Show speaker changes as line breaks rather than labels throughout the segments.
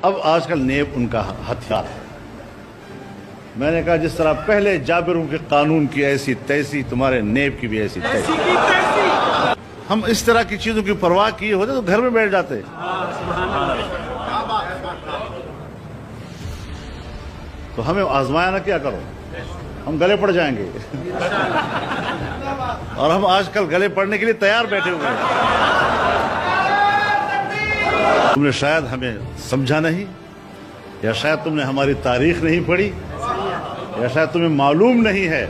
اب آج کل نیب ان کا ہتھیار ہے۔ میں نے کہا جس طرح پہلے جابروں کے قانون کی ایسی تیسی، تمہارے نیب کی بھی ایسی تیسی۔ ہم اس طرح کی چیزوں کی پرواہ کیے ہوتے تو گھر میں بیٹھ جاتے۔ تو ہمیں آزمایا نہ کیا کرو، ہم گلے پڑ جائیں گے۔ اور ہم آج کل گلے پڑنے کے لیے تیار بیٹھے ہوئے ہیں۔ تم نے شاید ہمیں سمجھا نہیں، یا شاید تم نے ہماری تاریخ نہیں پڑھی، یا شاید تمہیں معلوم نہیں ہے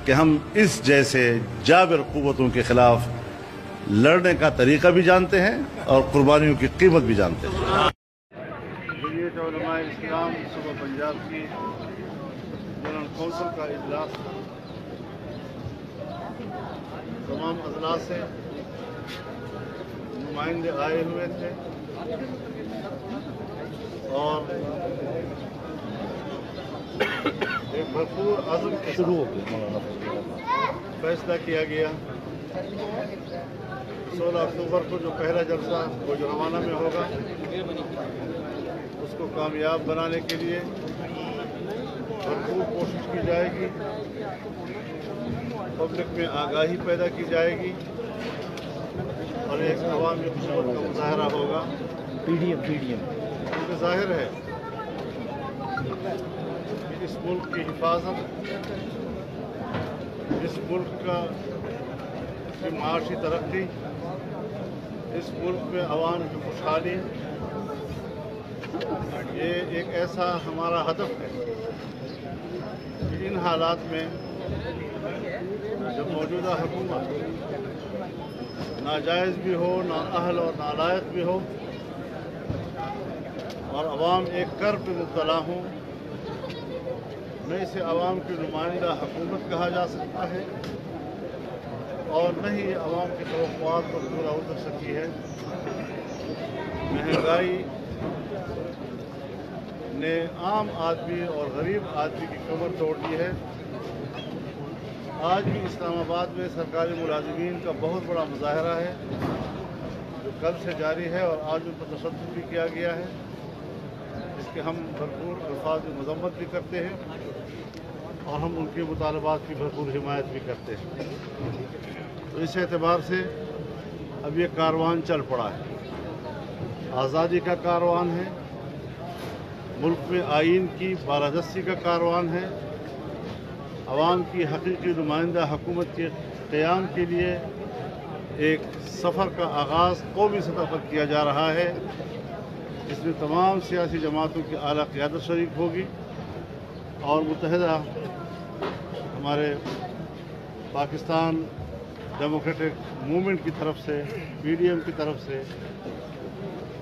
کہ ہم اس جیسے جابر قوتوں کے خلاف لڑنے کا طریقہ بھی جانتے ہیں اور قربانیوں کی قیمت بھی جانتے ہیں۔ جمعیت علماء اسلام صوبہ پنجاب کی جنرل کونسل کا اجلاس تھا۔ تمام اضلاع سے نمائندے آئے ہوئے تھے اور ایک بھرپور عزم کے فیصلہ کیا گیا 16 اکتوبر کو جو پہلا جلسہ گوجرانوالہ میں ہوگا، اس کو کامیاب بنانے کے لیے بھرپور کوشش کی جائے گی، پبلک میں آگاہی پیدا کی جائے گی اور ایک عوامی خدمت کا مظاہرہ ہوگا۔ کیونکہ ظاہر ہے کہ اس ملک کی حفاظت، اس ملک کی معاشی ترقی، اس ملک میں عوام کی خوشحالی، یہ ایک ایسا ہمارا ہدف ہے کہ ان حالات میں جب موجودہ حکومت ناجائز بھی ہو، نااہل اور نالائق بھی ہو، اور عوام ایک کرب پہ مبتلا ہوں، نہ اسے عوام کی نمائندہ حکومت کہا جا سکتا ہے اور نہ ہی عوام کی توقعات کو پورا اتر سکی ہے۔ مہنگائی نے عام آدمی اور غریب آدمی کی کمر توڑ دی ہے۔ آج بھی اسلام آباد میں سرکاری ملازمین کا بہت بڑا مظاہرہ ہے جو کل سے جاری ہے، اور آج ان پر تشدد بھی کیا گیا ہے، جس کے ہم بھرپور الفاظ میں مذمت بھی کرتے ہیں اور ہم ان کے مطالبات کی بھرپور حمایت بھی کرتے ہیں۔ تو اس اعتبار سے اب یہ کاروان چل پڑا ہے، آزادی کا کاروان ہے، ملک میں آئین کی بالادستی کا کاروان ہے، عوام کی حقیقی نمائندہ حکومت کے قیام کے لیے ایک سفر کا آغاز قومی سطح پر کیا جا رہا ہے، جس میں تمام سیاسی جماعتوں کی اعلیٰ قیادت شریک ہوگی اور متحدہ ہمارے پاکستان ڈیموکریٹک موومنٹ کی طرف سے، PDM کی طرف سے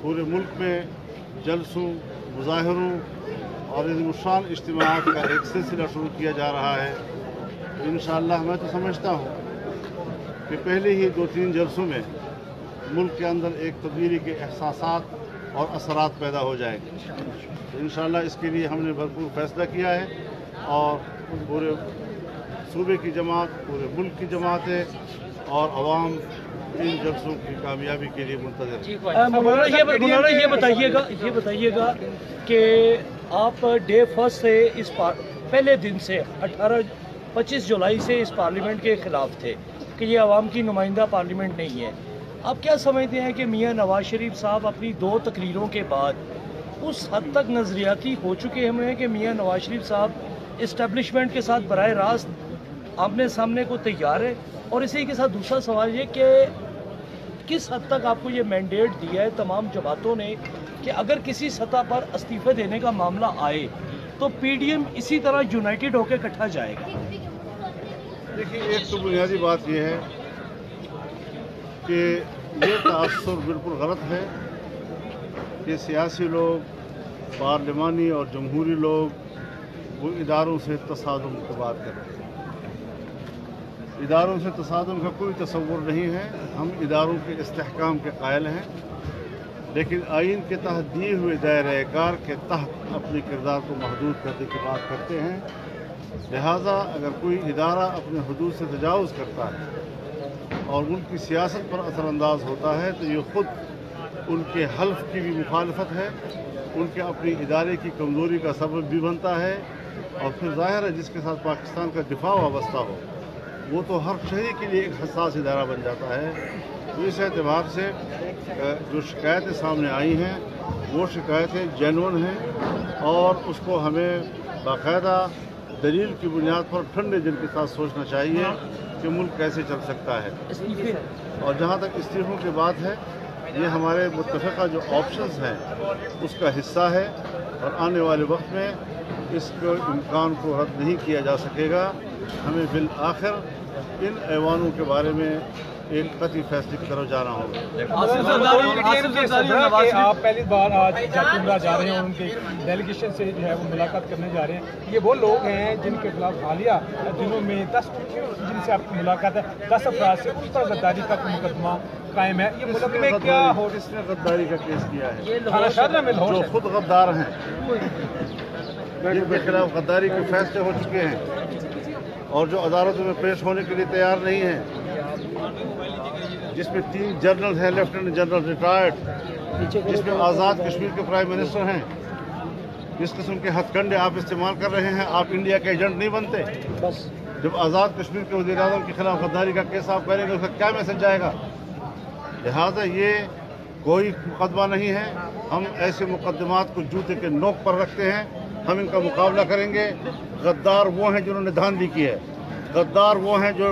پورے ملک میں جلسوں، مظاہروں اور عظیم الشان اجتماعات کا ایک سلسلہ شروع کیا جا رہا ہے۔ انشاءاللہ میں تو سمجھتا ہوں کہ پہلے ہی 2-3 جلسوں میں ملک کے اندر ایک تبدیلی کے احساسات اور اثرات پیدا ہو جائیں گے۔ تو انشاءاللہ اس کے لیے ہم نے بھرپور فیصلہ کیا ہے اور پورے صوبے کی جماعت، پورے ملک کی جماعتیں اور عوام ان جلسوں کی کامیابی کے لیے منتظر ہیں۔
مولانا یہ بتائیے گا کہ آپ ڈے فرسٹ سے اس پہلے دن سے 25 جولائی سے اس پارلیمنٹ کے خلاف تھے کہ یہ عوام کی نمائندہ پارلیمنٹ نہیں ہے۔ آپ کیا سمجھتے ہیں کہ میاں نواز شریف صاحب اپنی 2 تقریروں کے بعد اس حد تک نظریاتی ہو چکے ہیں کہ میاں نواز شریف صاحب اسٹیبلشمنٹ کے ساتھ براہ راست آمنے سامنے کو تیار ہے؟ اور اسی کے ساتھ دوسرا سوال یہ کہ کس حد تک آپ کو یہ مینڈیٹ دیا ہے تمام جماعتوں نے کہ اگر کسی سطح پر استعفے دینے کا معاملہ آئے تو PDM اسی طرح یونائٹڈ ہو کے اکٹھا جائے گا؟
دیکھیے، ایک تو بنیادی بات یہ ہے کہ یہ تاثر بالکل غلط ہے کہ سیاسی لوگ، پارلیمانی اور جمہوری لوگ وہ اداروں سے تصادم کی بات کرتے ہیں۔ اداروں سے تصادم کا کوئی تصور نہیں ہے، ہم اداروں کے استحکام کے قائل ہیں، لیکن آئین کے تحت دیے ہوئے دائرۂ کار کے تحت اپنے کردار کو محدود کرنے کی بات کرتے ہیں۔ لہٰذا اگر کوئی ادارہ اپنے حدود سے تجاوز کرتا ہے اور ملک کی سیاست پر اثر انداز ہوتا ہے تو یہ خود उनके हल्फ की भी मुखालफत है, उनके अपने इदारे की कमज़ोरी का सबब भी बनता है। और फिर ज़ाहिर है जिसके साथ पाकिस्तान का दिफा वाबस्ता हो वो तो हर शहरी के लिए एक हसास इदारा बन जाता है। तो इस एतबार से जो शिकायतें सामने आई हैं वो शिकायतें जेन्युइन हैं और उसको हमें बाकायदा दलील की बुनियाद पर ठंडे दिल के साथ सोचना चाहिए कि मुल्क कैसे चल सकता है। और जहाँ तक इस्तीफों की बात है, ये हमारे मुत्तफ़िक़ा जो ऑप्शंस हैं उसका हिस्सा है और आने वाले वक्त में इसके इम्कान को रद्द नहीं किया जा सकेगा। हमें बिल आखिर इन ऐवानों के बारे में एक कतई फैसले की तरफ जाना होगा।
आप पहली बार आज चकुंडा जा रहे हैं और उनके डेलीगेशन से जो है वो मुलाकात करने जा रहे हैं। ये वो लोग हैं जिनके खिलाफ हालिया दिनों में 10 जिनसे आपकी मुलाकात है 10 अफराद से उस पर गद्दारी का मुकदमा कायम है। ये मुल्क में क्या हो
किसने गद्दारी का केस किया है?
जो
खुद गद्दार हैं, जिनके खिलाफ गद्दारी के फैसले हो चुके हैं और जो अदालतों में पेश होने के लिए तैयार नहीं हैं, जिसमें 3 जनरल हैं, लेफ्टिनेंट जनरल रिटायर्ड, जिसमें आज़ाद कश्मीर के प्राइम मिनिस्टर हैं। जिस किस्म के हथकंडे आप इस्तेमाल कर रहे हैं, आप इंडिया के एजेंट नहीं बनते। बस जब आज़ाद कश्मीर के वज़ीर-ए-आज़म के खिलाफ गद्दारी का केस आप करेंगे उसका क्या मैसेज जाएगा? लिहाजा ये कोई मुकदमा नहीं है। हम ऐसे मुकदमात को जूते के नोक पर रखते हैं, हम इनका मुकाबला करेंगे। गद्दार वो हैं जिन्होंने धांधली की है, गद्दार वो हैं जो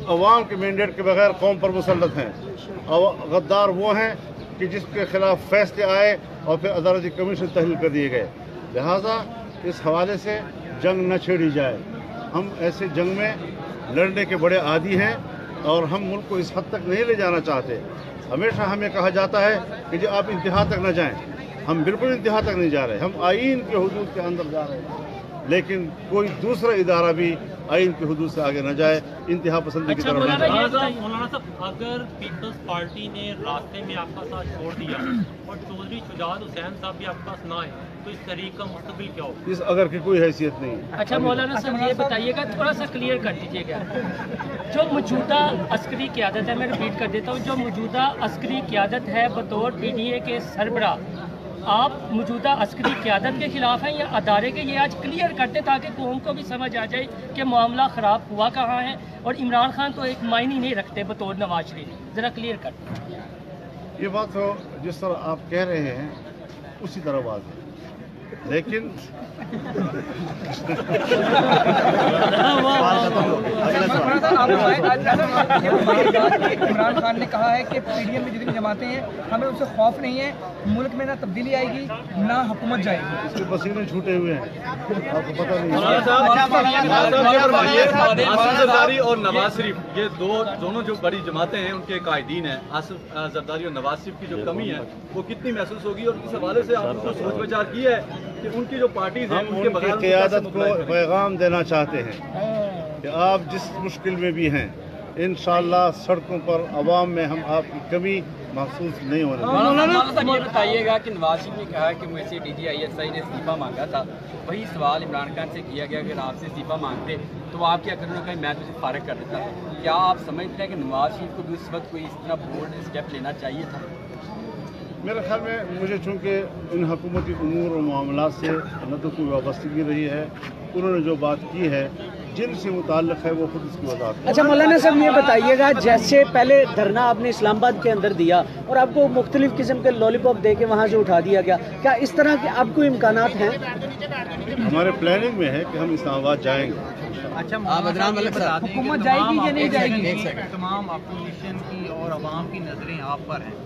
अवाम के मैंडेट के बगैर कौम पर मुसल्लत हैं, गद्दार वो हैं कि जिसके खिलाफ फैसले आए और फिर अदालती कमीशन तहलील कर दिए गए। लिहाजा इस हवाले से जंग न छेड़ी जाए। हम ऐसे जंग में लड़ने के बड़े आदी हैं और हम मुल्क को इस हद तक नहीं ले जाना चाहते। हमेशा हमें कहा जाता है कि जी आप इंतहा तक न जाएं। हम बिल्कुल इंतहा तक नहीं जा रहे, हम आईन के हुदूद के अंदर जा रहे हैं, लेकिन कोई दूसरा इदारा भी आइन के हुदूद से आगे न जाए, इंतहा पसंदी की तरफ न जाए।
मौलाना साहब, अगर पीपल्स पार्टी ने रास्ते में आपका साथ छोड़ दिया और चौधरी शुजात हुसैन साहब भी आपके पास ना आए तो इस तरीके का मुस्तकबिल क्या होगा?
इस अगर की कोई हैसियत नहीं है।
अच्छा मौलाना साहब ये बताइएगा, थोड़ा सा क्लियर कर दीजिएगा, जो मौजूदा अस्करी क़यादत है, मैं रिपीट कर देता हूँ, जो मौजूदा अस्करी क़यादत है बतौर PDA के सरबरा, आप मौजूदा अस्करी क़यादत के खिलाफ हैं या अदारे के? ये आज क्लियर करते ताकि कौम को भी समझ आ जाए कि मामला ख़राब हुआ कहाँ है। और इमरान खान तो एक मायने नहीं रखते बतौर नवाज शरीफ, ज़रा क्लियर कर।
ये बात तो जिस तरह आप कह रहे हैं उसी तरह बात है, लेकिन
इमरान खान ने कहा है कि PDM में जितनी जमातें हैं हमें उनसे खौफ नहीं है, मुल्क में ना तब्दीली आएगी ना हुकूमत जाएगी।
इसके पसीने छूटे हुए हैं, आपको पता नहीं।
आसिफ जरदारी और नवाज शरीफ, ये दोनों जो बड़ी जमातें हैं उनके कायदीन हैं। आसिफ जरदारी और नवाज शरीफ की जो कमी है वो कितनी महसूस होगी और इस हवाले से आपने कुछ सोच विचार किया है कि उनकी जो पार्टीज हैं उनके बगैर
क़यादत को पैगाम देना चाहते हैं कि आप जिस मुश्किल में भी हैं, इंशाअल्लाह सड़कों पर अवाम में हम आपकी कमी महसूस नहीं होने देंगे।
ये बताइएगा कि नवाज शरीफ ने कहा कि मुझसे DGISI ने इस्तीफा मांगा था, वही सवाल इमरान खान से किया गया, अगर आपसे इस्तीफा मांगते तो आप क्या करोगे? कहीं मैं तुझे फारिग कर देता। क्या आप समझते हैं कि नवाज शरीफ को भी उस वक्त कोई इस तरह बोल्ड स्टेप लेना चाहिए था?
मेरे ख्याल में मुझे चूँकि इन हुकूमती उमूर और मामलात से न तो कोई वाबस्तगी रही है, उन्होंने जो बात की है जिनसे मुताल्लिक़ है वो खुद इसकी वजाहत।
अच्छा मौलाना साहब ये बताइएगा, जैसे पहले धरना आपने इस्लामाबाद के अंदर दिया और आपको मुख्तलिफ किस्म के लॉलीपॉप दे के वहाँ से उठा दिया गया, क्या इस तरह के आपको इम्कानात हैं?
हमारे प्लानिंग में है कि हम इस्लामाबाद जाएंगे।
अच्छा हुकूमत जाएगी या नहीं जाएगी? तमाम अपोजिशन की और अवाम की नज़रें आप पर हैं,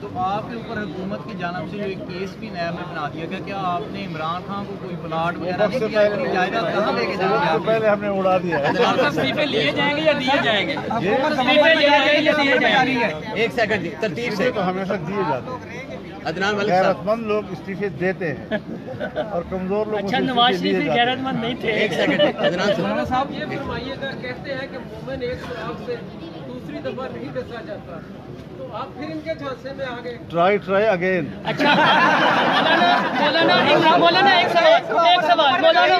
तो आपके ऊपर हुकूमत की जानिब से जो एक केस भी नया में बना दिया गया, क्या आपने इमरान खान को कोई प्लाट वगैरह नहीं दिया? जायदाद कहाँ लेके जाएंगे?
पहले हमने उड़ा दिया है।
इस्तीफे लिए जाएंगे या दिए जाएंगे? एक सेकंड तरतीब से
तो हमेशा दिए जाते हैं।
अदनान
गैरतमंद लोग इस्तीफे देते हैं और कमजोर लोग
अच्छा नवाज शरीफ गैरतमंद नहीं थे।
एक सेकंड अदनान
साहब
ये फरमाइएगा, कहते हैं कि मोमिन एक सुराग से दूसरी दफा नहीं बचा जाता, तो आप फिर इनके झांसे में आ गए।
Try again.
अच्छा मौलाना एक सवाल मौलाना